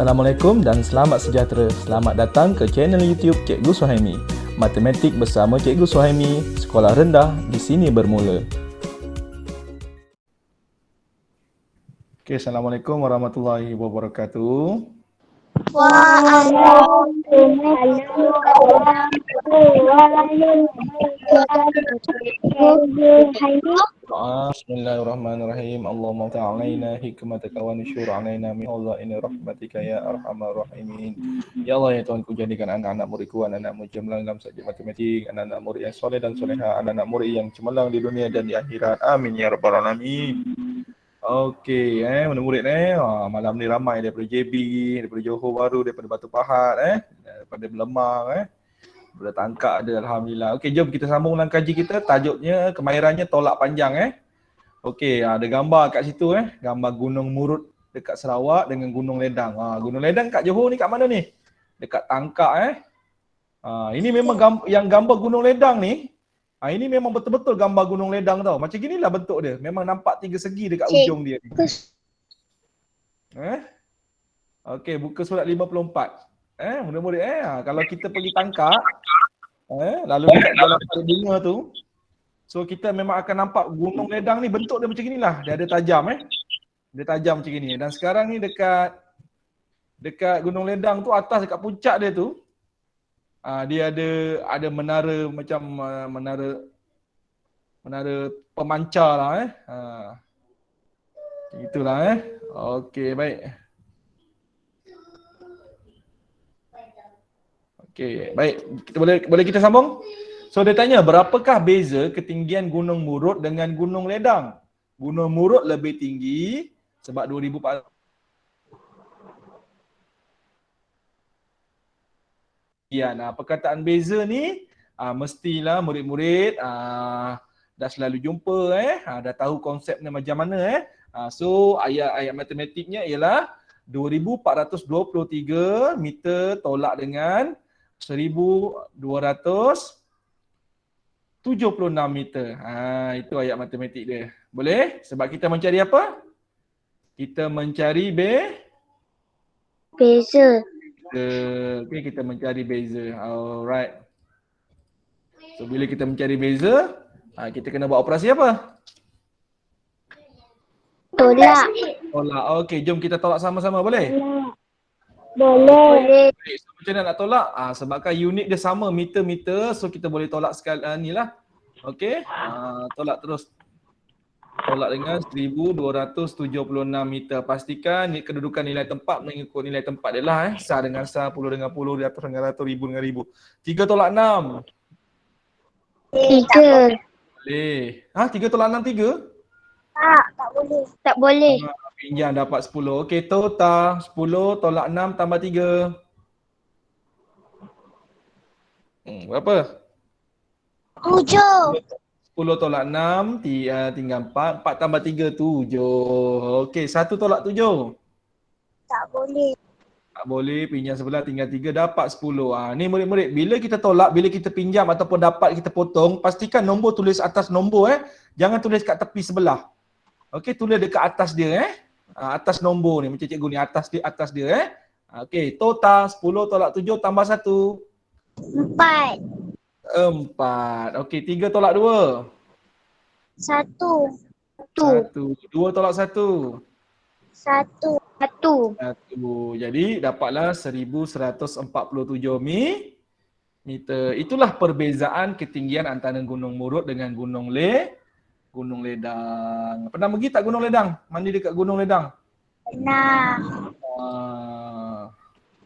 Assalamualaikum dan selamat sejahtera. Selamat datang ke channel YouTube Cikgu Suhaimi. Matematik bersama Cikgu Suhaimi, sekolah rendah di sini bermula. Assalamualaikum warahmatullahi wabarakatuh. Bismillahirrahmanirrahim. Allahumma ta'alaina hikmataka wa nusyur alaina min Allah rahmatika ya arhamar rahimin. Ya Allah ya Tuhanku, jadikan anak-anak muridku anak-anak murid cemerlang dalam subjek matematik, anak-anak murid yang soleh dan soleha, anak-anak murid yang cemerlang di dunia dan di akhirat. Amin ya rabbal alamin. Okey, murid-murid malam ni ramai daripada JB, daripada Johor Bahru, daripada Batu Pahat, daripada Belemang, daripada Tangkak ada, alhamdulillah. Okey, jom kita sambung dengan kaji kita. Tajuknya, kemahirannya tolak panjang, Okey, ada gambar kat situ, gambar Gunung Murut dekat Sarawak dengan Gunung Ledang. Gunung Ledang kat Johor ni kat mana ni? Dekat Tangkak, ini memang yang gambar Gunung Ledang ni. Ini memang betul-betul gambar Gunung Ledang tau. Macam ginilah bentuk dia. Memang nampak tiga segi dekat ujung dia. Okey, buka surat 54. Murid-murid, kalau kita pergi Tangkak, lalu dekat jalan Pada Bunga tu, so kita memang akan nampak Gunung Ledang ni bentuk dia macam ginilah. Dia ada tajam, Dia tajam macam gini. Dan sekarang ni dekat Gunung Ledang tu, atas dekat puncak dia tu, dia ada menara macam menara pemancar lah, itulah, Okey, baik. Okey, baik. Boleh kita sambung? So dia tanya, berapakah beza ketinggian Gunung Murut dengan Gunung Ledang? Gunung Murut lebih tinggi sebab 2,400. Perkataan beza ni mestilah murid-murid dah selalu jumpa, dah tahu konsepnya macam mana, so ayat matematiknya ialah 2,423 meter tolak dengan 1,276 meter. Itu ayat matematik dia. Boleh? Sebab kita mencari apa? Kita mencari beza. Okay, kita mencari beza. Alright. So bila kita mencari beza, kita kena buat operasi apa? Tolak. Tolak. Okey, jom kita tolak sama-sama, boleh? Boleh. So, macam mana nak tolak? Sebabkan unit dia sama, meter-meter, so kita boleh tolak sekali ni lah. Okey. Tolak terus. Tolak dengan 1,276 meter. Pastikan kedudukan nilai tempat mengikut nilai tempat dia lah. Sah dengan sah, puluh dengan puluh, ratus dengan ratus, ribu dengan ribu. 3 tolak 6. 3. Boleh. 3 tolak 6, 3? Tak boleh. Tak boleh. Pinjam dapat 10. Okey, total 10 tolak 6 tambah 3. Berapa? 7. 10 tolak 6, tinggal 4. 4 tambah 3, 7. Okey, 1 tolak 7. Tak boleh. Tak boleh, pinjam sebelah tinggal 3, dapat 10. Ni murid-murid, bila kita tolak, bila kita pinjam ataupun dapat kita potong, pastikan nombor tulis atas nombor, Jangan tulis kat tepi sebelah. Okey, tulis dekat atas dia, atas nombor ni, macam cikgu ni, atas dia, Okey, total 10 tolak 7 tambah 1. 4. 4. Okey, 3 tolak 2. 1. 1. 2 tolak 1. 1. 1. Jadi dapatlah 1,147 meter. Itulah perbezaan ketinggian antara Gunung Murut dengan Gunung Ledang. Pernah pergi tak Gunung Ledang? Mandi dekat Gunung Ledang? Pernah.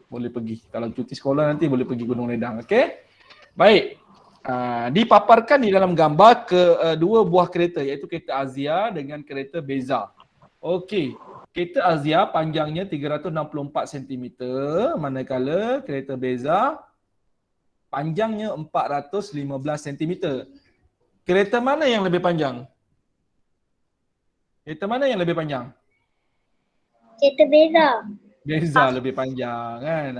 Boleh pergi. Kalau cuti sekolah nanti boleh pergi Gunung Ledang. Okey? Baik. Dipaparkan di dalam gambar dua buah kereta, iaitu kereta Azia dengan kereta Beza. Okey. Kereta Azia panjangnya 364 cm, manakala kereta Beza panjangnya 415 cm. Kereta mana yang lebih panjang? Kereta mana yang lebih panjang? Kereta Beza. Beza lebih panjang, kan?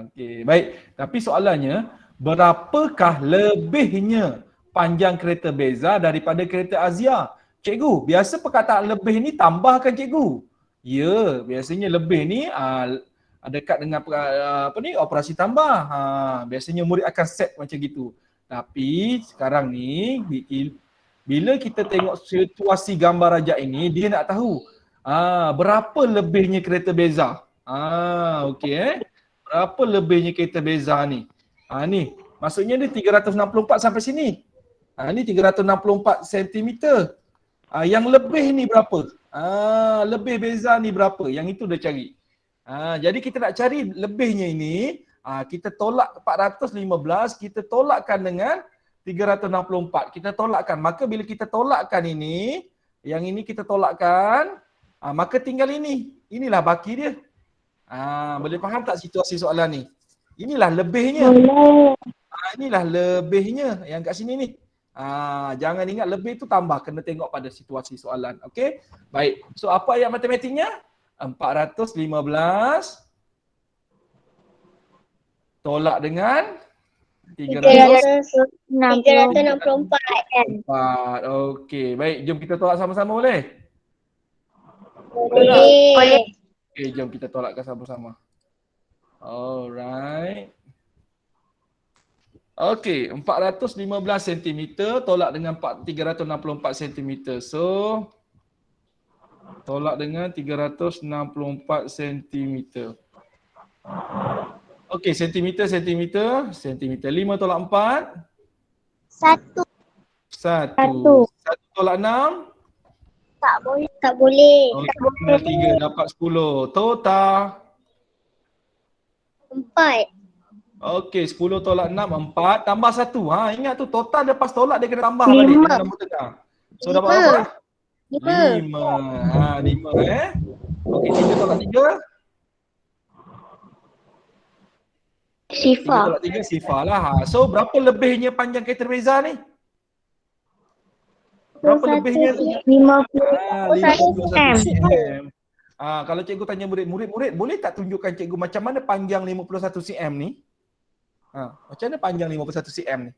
Okey, baik. Tapi soalannya, berapakah lebihnya panjang kereta Beza daripada kereta Azia? Cikgu, biasa perkataan lebih ni tambahkan cikgu? Ya, biasanya lebih ni dekat dengan operasi tambah. Biasanya murid akan set macam gitu. Tapi sekarang ni bila kita tengok situasi gambar rajak ini, dia nak tahu berapa lebihnya kereta beza. Okey berapa lebihnya kereta beza ni? Ni maksudnya dia 364 sampai sini. Ni 364 cm. Yang lebih ni berapa? Lebih beza ni berapa? Yang itu dia cari. Jadi kita nak cari lebihnya ini, kita tolak 415, kita tolakkan dengan 364. Kita tolakkan. Maka bila kita tolakkan ini, yang ini kita tolakkan, maka tinggal ini. Inilah baki dia. Boleh faham tak situasi soalan ni? Inilah lebihnya. Inilah lebihnya yang kat sini ni. Jangan ingat lebih tu tambah, kena tengok pada situasi soalan. Okey? Baik. So apa ayat matematiknya? 415 tolak dengan 364. Okey, baik. Jom kita tolak sama-sama boleh? Boleh. Okey, jom kita tolakkan sama-sama. Alright. Okey, 415 cm tolak dengan 364 cm. So tolak dengan 364 cm. Okey, cm. 5 tolak 4. 1. 1 tolak 6. Tak boleh. 3 dapat 10. Total. 4. Okey, 10 tolak 6, 4. Tambah 1. Ingat tu, total lepas tolak dia kena tambah balik. Dengan nombor tengah. So dapat berapa? 5. 5 Okey, 3 tolak 3. Sifar. 3 tolak 3, sifar lah. So berapa lebihnya panjang kereta beza ni? Berapa lebihnya? 51 cm. Kalau cikgu tanya murid-murid, boleh tak tunjukkan cikgu macam mana panjang 51 cm ni? Macam mana panjang 51 cm ni?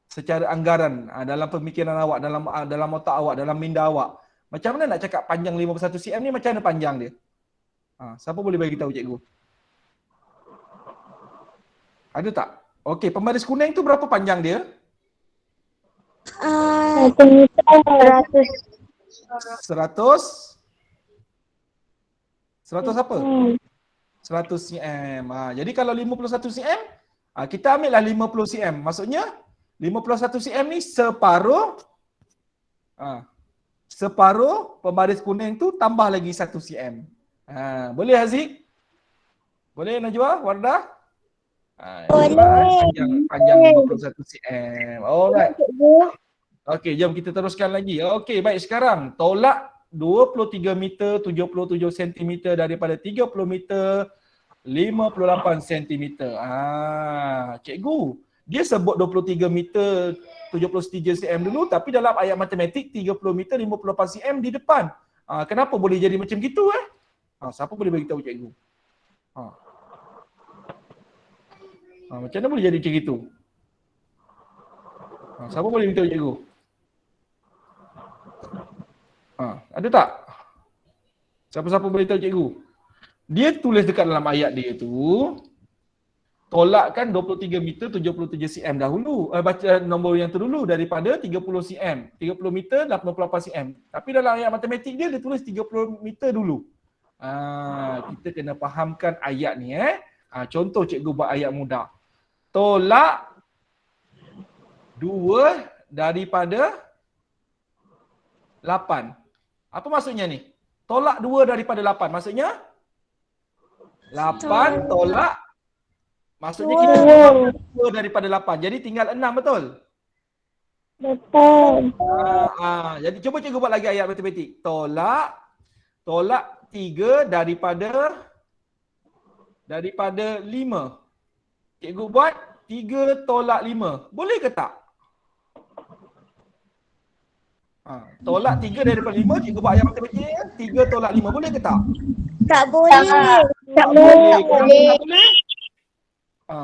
Secara anggaran, dalam pemikiran awak, dalam otak awak, dalam minda awak, macam mana nak cakap panjang 51 cm ni, macam mana panjang dia? Siapa boleh bagi tahu cikgu? Ada tak? Okey, pembaris kuning tu berapa panjang dia? 100. 100 apa? 100 cm. Jadi kalau 51 cm, kita ambillah 50 cm. Maksudnya 51 cm ni separuh pembaris kuning tu tambah lagi 1 cm. Boleh Haziq? Boleh Najwa? Wardah? Boleh. Panjang 51 cm. Alright. Okey, jom kita teruskan lagi. Okey, baik, sekarang tolak 23 meter 77 cm daripada 30 meter 58 cm. Cikgu, dia sebut 23 meter 73 cm dulu, tapi dalam ayat matematik 30 meter 58 cm di depan. Kenapa boleh jadi macam gitu siapa boleh bagi tahu cikgu? Macam mana boleh jadi macam itu? Siapa boleh beritahu cikgu? Ada tak? Siapa-siapa boleh tahu cikgu? Dia tulis dekat dalam ayat dia tu, tolakkan 23 meter 77 cm dahulu. Baca nombor yang terdulu daripada 30 cm. 30 meter 88 cm. Tapi dalam ayat matematik dia tulis 30 meter dulu. Kita kena fahamkan ayat ni. Contoh cikgu buat ayat mudah. Tolak 2 daripada 8. Apa maksudnya ni? Tolak 2 daripada 8. Maksudnya 8 tolak. Maksudnya kita tolak 2 daripada 8. Jadi tinggal 6, betul? Betul. Jadi cuba cikgu buat lagi ayat matematik. Tolak 3 daripada 5. Cikgu buat 3 tolak 5. Boleh ke tak? Tolak 3 daripada 5, cikgu buat ayat matematik. 3 tolak 5. Boleh ke tak? Tak boleh. Tak boleh. Kenapa tak boleh?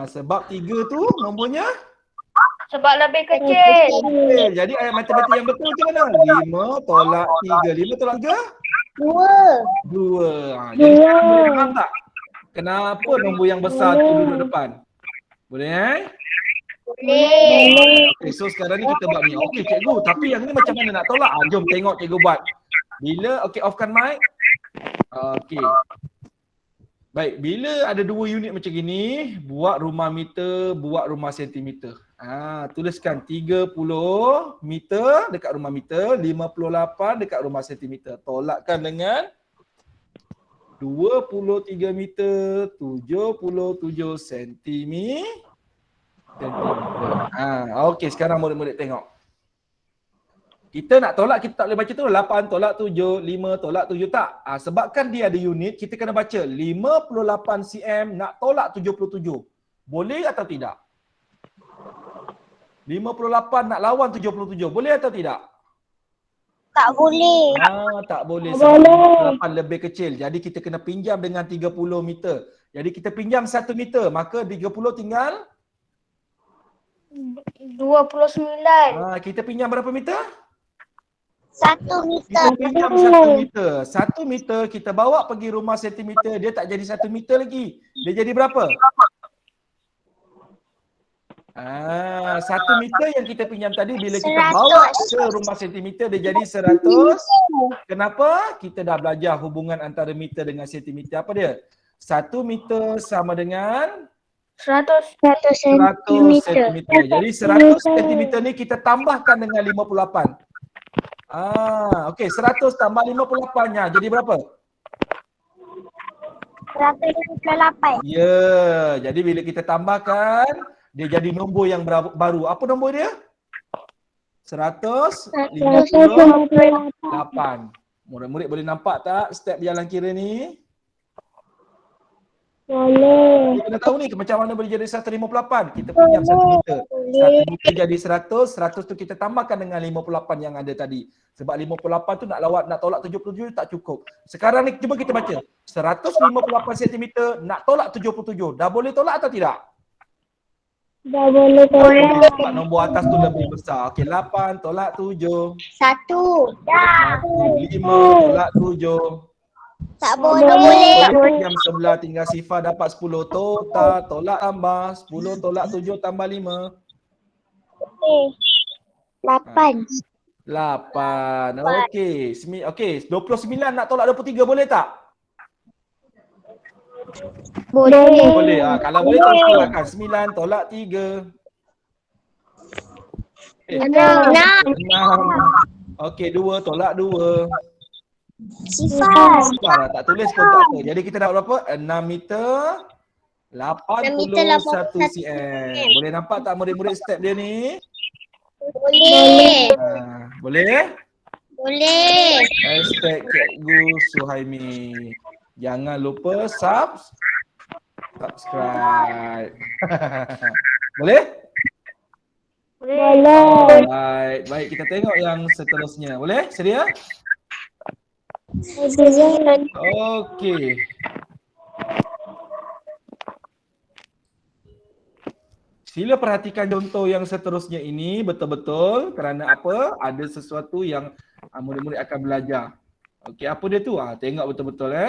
Sebab 3 tu nombornya? Sebab lebih kecil. Jadi ayat matematik yang betul macam mana? 5 tolak 3. 5 tolak 3? 2. Jadi sekarang boleh faham tak? Kenapa nombor yang besar tu duduk depan? Boleh? Boleh. Okay, so sekarang ni kita buat ni. Okey cikgu, tapi yang ni macam mana nak tolak? Jom tengok cikgu buat. Bila, okey offkan mic. Okey. Baik, bila ada 2 unit macam gini, buat rumah meter, buat rumah sentimeter. Tuliskan 30 meter dekat rumah meter, 58 dekat rumah sentimeter. Tolakkan dengan 23 meter, 77 sentimeter. Okey, sekarang murid-murid tengok. Kita nak tolak, kita tak boleh baca tu 8 tolak 7, 5 tolak 7 tak. Sebabkan dia ada unit, kita kena baca 58 cm nak tolak 77. Boleh atau tidak? 58 nak lawan 77. Boleh atau tidak? Tak boleh. Tak boleh. Sebab 58 lebih kecil. Jadi kita kena pinjam dengan 30 meter. Jadi kita pinjam 1 meter. Maka 30 tinggal? 29. Kita pinjam berapa meter? 1 meter. Kita pinjam 1 meter. 1 meter kita bawa pergi rumah sentimeter. Dia tak jadi 1 meter lagi. Dia jadi berapa? 1 meter yang kita pinjam tadi bila kita bawa ke rumah sentimeter dia jadi 100. Kenapa? Kita dah belajar hubungan antara meter dengan sentimeter. Apa dia? 1 meter sama dengan 100 sentimeter. Jadi 100 sentimeter ni kita tambahkan dengan 58. Okey, 100 tambah 58-nya jadi berapa? 158. Ya, jadi bila kita tambahkan dia jadi nombor yang baru. Apa nombor dia? 158. Murid-murid boleh nampak tak step jalan kira ni? Boleh. Kita dah tahu ni macam mana boleh jadi 158. Kita pinjam 1 meter. 1 meter jadi 100. 100 tu kita tambahkan dengan 58 yang ada tadi. Sebab 58 tu nak tolak 77 tak cukup. Sekarang ni cuba kita baca. 158 cm nak tolak 77. Dah boleh tolak atau tidak? Dah boleh tolak. Sebab nombor atas tu lebih besar. Okey, 8 tolak 7. 1. 5 tolak 7. Tak boleh. Yang sebelah tinggal sifar dapat 10. Total tolak tambah 10 tolak 7 tambah 5. 8. 8. Okey. Okey, 29 nak tolak 23 boleh tak? Boleh. Boleh. Kalau boleh tolakkan 9 tolak 3. 6. 6. Okey, 2 tolak 2. Sifar. Tak tulis pun tak apa. Jadi kita dapat berapa? 6 meter 81 cm. Boleh nampak tak murid-murid step dia ni? Boleh. Boleh? Boleh. Hashtag Cikgu Suhaimi. Jangan lupa subscribe. Boleh? Boleh. Baik, kita tengok yang seterusnya. Boleh? Sedia? Okey. Sila perhatikan contoh yang seterusnya ini betul-betul kerana apa? Ada sesuatu yang murid-murid akan belajar. Okey, apa dia tu? Tengok betul-betul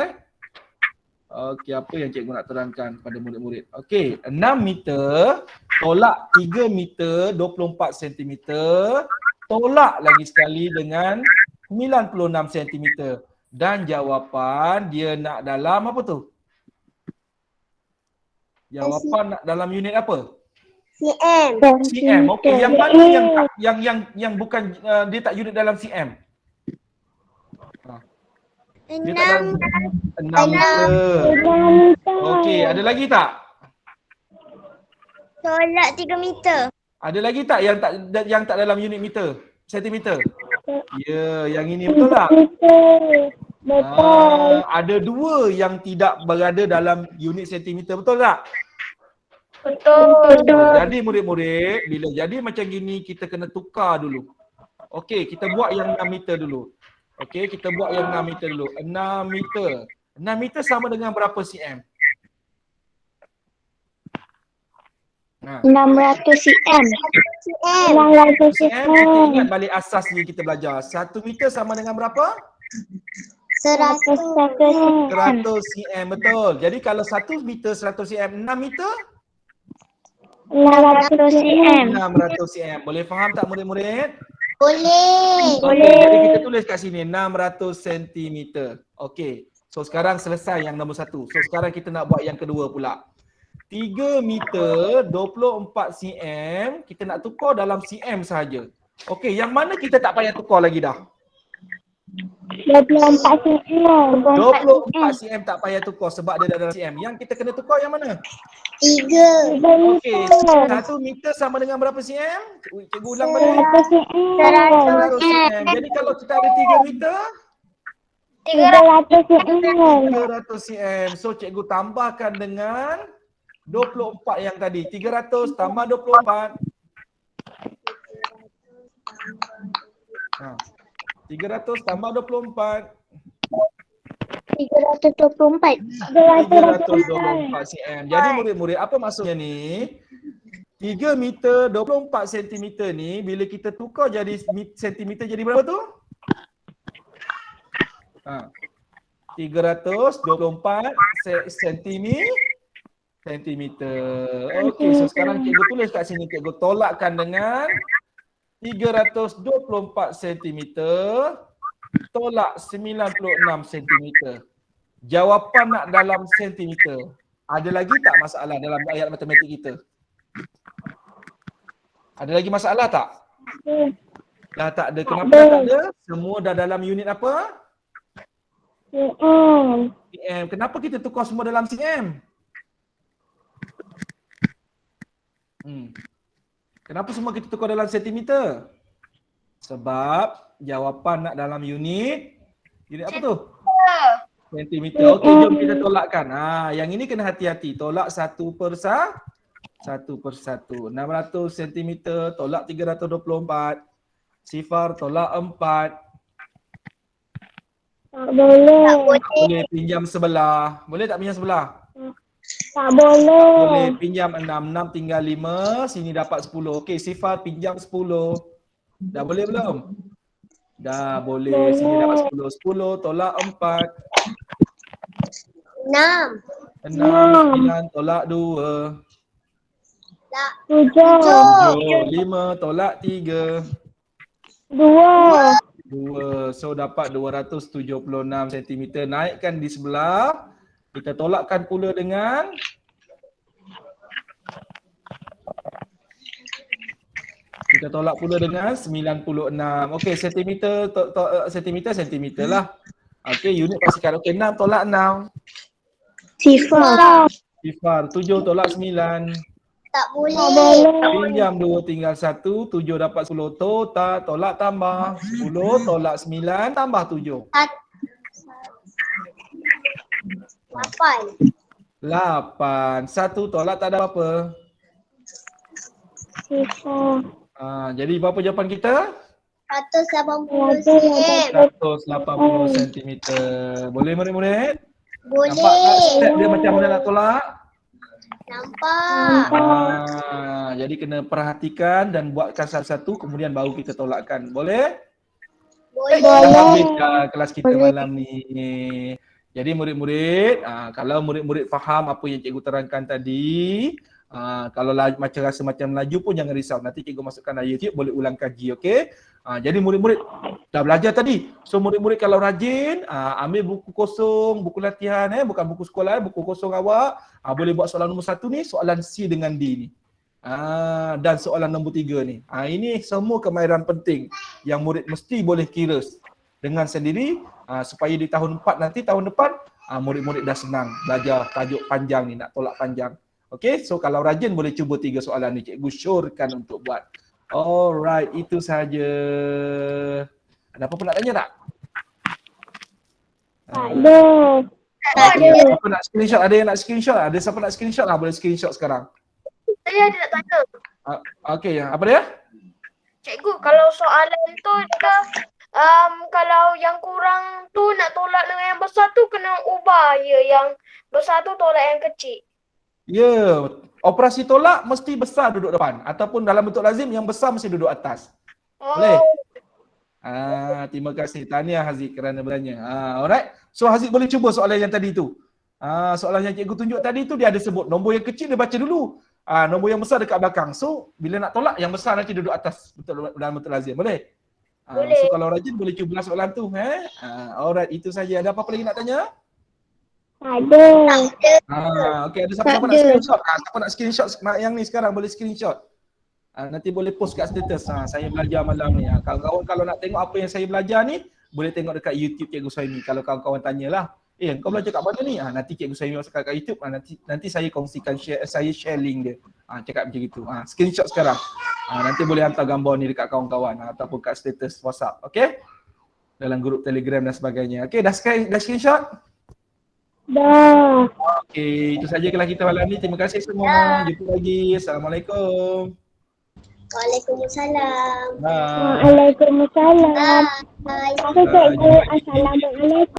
Okey, apa yang cikgu nak terangkan pada murid-murid? Okey, 6 meter tolak 3 meter 24 cm tolak lagi sekali dengan 96 cm. Dan jawapan dia nak dalam apa tu? Jawapan nak dalam unit apa? cm. Okey, yang mana yang bukan dia tak unit dalam cm? Dia tak dalam 6 meter. Okey, ada lagi tak? Tolak 3 meter. Ada lagi tak yang tak dalam unit meter? Sentimeter? Ya, yang ini betul tak? Betul. Ada 2 yang tidak berada dalam unit sentimeter, betul tak? Betul. Jadi murid-murid, bila jadi macam gini kita kena tukar dulu. Okey, kita buat yang 6 meter dulu. Okey, kita buat yang 6 meter dulu. 6 meter. 6 meter sama dengan berapa cm? 600 cm. 600 Kita cm. ingat balik asas ni kita belajar. 1 meter sama dengan berapa? 100 100 cm, betul. Jadi kalau 1 meter 100 cm, 6 meter 600 cm. 600 cm. Boleh faham tak murid-murid? Boleh. Okey, jadi kita tulis kat sini 600 cm. Okey. So sekarang selesai yang nombor 1. So sekarang kita nak buat yang kedua pula. 3 meter 24 cm, kita nak tukar dalam cm sahaja. Okey, yang mana kita tak payah tukar lagi dah? 24 cm. 24 cm tak payah tukar sebab dia dah dalam cm. Yang kita kena tukar yang mana? 3. Okey, 1 meter sama dengan berapa cm? Cikgu ulang balik. 100 cm. Jadi kalau kita ada 3 meter, 300 cm. 300 cm. So cikgu tambahkan dengan 24 yang tadi. 300 tambah 24. Ha. 300 tambah 24. 324. 324 cm. Jadi murid-murid, apa maksudnya ni? 3 meter 24 cm ni bila kita tukar jadi sentimeter jadi berapa tu? Ha. 324 sentimeter. Okey, so sekarang cikgu tulis kat sini, cikgu tolakkan dengan 324 cm tolak 96 cm. Jawapan nak dalam sentimeter. Ada lagi tak masalah dalam ayat matematik kita? Ada lagi masalah tak? Dah tak ada. Kenapa dah tak ada? Semua dah dalam unit apa? cm. Kenapa kita tukar semua dalam cm? Kenapa semua kita tukar dalam sentimeter? Sebab jawapan nak dalam unit apa tu? Sentimeter. Okey, jom kita tolakkan. Yang ini kena hati-hati. Tolak satu per satu. 600 cm tolak 324. Sifar tolak 4. Tak boleh. Boleh pinjam sebelah. Boleh tak pinjam sebelah? Tak boleh. Boleh pinjam 6. 6 tinggal 5. Sini dapat 10. Okey, Sifar pinjam 10. Dah boleh belum? Dah boleh. Sini dapat 10. 10 tolak 4. 6. 6. 9 tolak 2. 7. 5 tolak 3. 2. 2. So dapat 276 cm. Naikkan di sebelah. Kita tolakkan pula dengan tolak pula dengan 96. Okey, sentimeter lah. Okey, unit pastikan. Okey, 6 tolak 6. Sifar. Sifar. 7 tolak 9. Tak boleh. Pinjam 2 tinggal 1. 7 dapat 10. Total tolak tambah. 10 tolak 9 tambah 7. 8. 1 tolak tak ada apa. Sifar. Jadi berapa jawapan kita? 180 cm. 180 cm. Boleh murid-murid? Boleh. Nampak tak step dia macam mana nak tolak? Nampak. Jadi kena perhatikan dan buatkan satu-satu kemudian baru kita tolakkan. Boleh? Boleh. Dah habis dah kelas kita malam ni. Jadi murid-murid, kalau murid-murid faham apa yang cikgu terangkan tadi, kalau macam rasa macam laju pun jangan risau. Nanti cikgu masukkan dalam YouTube, boleh ulang kaji, okey? Jadi murid-murid dah belajar tadi. So murid-murid kalau rajin, ambil buku kosong, buku latihan, bukan buku sekolah, buku kosong awak. Boleh buat soalan nombor 1 ni, soalan C dengan D ni. Dan soalan nombor 3 ni. Ini semua kemahiran penting yang murid mesti boleh kira dengan sendiri, supaya di tahun 4 nanti, tahun depan, murid-murid dah senang belajar tajuk panjang ni, nak tolak panjang. Okey, so kalau rajin boleh cuba 3 soalan ni, cikgu syorkan untuk buat. Alright, itu sahaja. Ada apa-apa nak tanya tak? Ada. Siapa nak screenshot? Ada yang nak screenshot? Ada siapa nak screenshot lah? Boleh screenshot sekarang. Saya ada nak tanya. Okey, apa dia? Cikgu, kalau soalan tu dia kalau yang kurang tu nak tolak dengan yang besar tu kena ubah yang besar tu tolak yang kecil. Ya, operasi tolak mesti besar duduk depan ataupun dalam bentuk lazim yang besar mesti duduk atas. Boleh? Terima kasih. Tahniah Haziq kerana bertanya. Alright. So Haziq boleh cuba soalan yang tadi tu. Soalan yang cikgu tunjuk tadi tu dia ada sebut nombor yang kecil dia baca dulu. Nombor yang besar dekat belakang. So bila nak tolak yang besar nanti duduk atas dalam betul lazim. Boleh? Boleh. So kalau rajin boleh cuba soalan tu. Alright, itu saja. Ada apa-apa lagi nak tanya? Ada. Okey, ada siapa nak screenshot? Siapa nak screenshot yang ni sekarang boleh screenshot. Nanti boleh post kat status. Saya belajar malam ni. Kawan-kawan kalau nak tengok apa yang saya belajar ni, boleh tengok dekat YouTube Cikgu Suhaimi. Kalau kawan-kawan tanyalah, kau belajar kat mana ni? Nanti Cikgu Suhaimi masukkan kat YouTube. Nanti saya kongsikan saya share link dia. Cakap macam gitu. Screenshot sekarang. Nanti boleh hantar gambar ni dekat kawan-kawan ataupun kat status WhatsApp. Okey? Dalam grup Telegram dan sebagainya. Okey, dah screenshot? Dah. Okey, itu sajalah kita malam ni. Terima kasih semua. Jumpa lagi. Assalamualaikum. Waalaikumsalam. Bye. Waalaikumsalam. Bye. Cikgu, assalamualaikum.